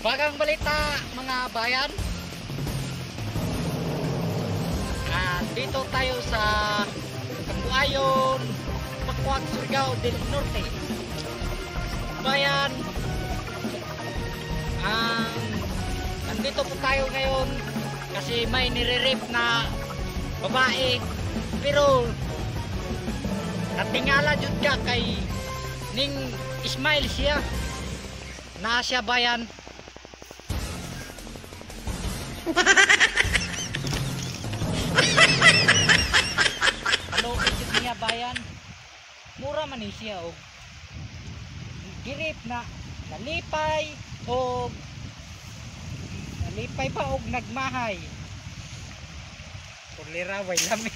Bagang balita mga bayan. Dito tayo sa Cambuayon, Pakuag, Surigao del Norte. Bayan, nandito po tayo ngayon kasi may nire-rape na babae. Pero natingala jud ka kay ning Ismail siya. Na siya bayan. Ano isip niya bayan? Mura man ni siya og girip na nalipay pa og nagmahay. Kuliraway lami.